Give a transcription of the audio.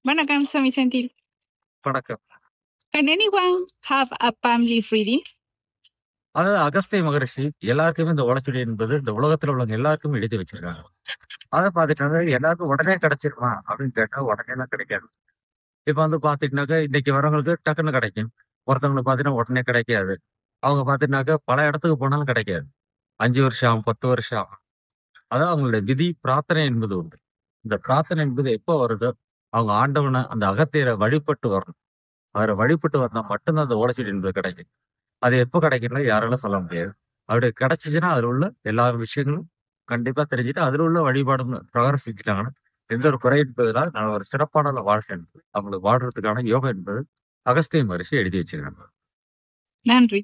வணக்கம் சுவாமி செந்தில். வணக்கம். Can anyone have a palm leaf reading? அதாவது அகஸ்திய மகரிஷி எல்லாருக்குமே இந்த ஓலைச்சுவடி என்பது இந்த உலகத்துல உள்ளவங்க எல்லாருக்குமே எழுதி வச்சிருக்காங்க. அதை பார்த்துட்டாங்க எல்லாருக்கும் உடனே கிடைச்சிருமா அப்படின்னு கேட்டா உடனேலாம் கிடைக்காது. இப்ப வந்து பாத்துக்கிட்டாக்க இன்னைக்கு வரவங்களுக்கு டக்குன்னு கிடைக்கும். ஒருத்தவங்களுக்கு பாத்தீங்கன்னா உடனே கிடைக்காது. அவங்க பாத்தீங்கன்னாக்க பல இடத்துக்கு போனாலும் கிடைக்காது. 5 வருஷம் ஆகும், 10 வருஷம் ஆகும். அதாவது அவங்களுடைய விதி பிரார்த்தனை என்பது உண்டு. இந்த பிரார்த்தனை என்பது எப்போ வருதோ அவங்க ஆண்டவனை அந்த அகத்தியரை வழிபட்டு வரணும். அவரை வழிபட்டு வந்தா மட்டும்தான் அந்த ஓலைச்சுவடி என்பது கிடைக்கும். அது எப்போ கிடைக்கும்னா யாராலும் சொல்ல முடியாது. அப்படி கிடைச்சுச்சுன்னா அதுல உள்ள எல்லா விஷயங்களும் கண்டிப்பா தெரிஞ்சுட்டு அதுல உள்ள வழிபாடும் பிரகாரம் செஞ்சுட்டாங்கன்னா எந்த ஒரு குறை என்பதனால் நான் ஒரு சிறப்பான வாழ்க்கை என்பது அவங்களுக்கு வாழ்றதுக்கான யோகம் என்பது அகஸ்திய மகரிஷி எழுதி வச்சிருக்காங்க. நன்றி.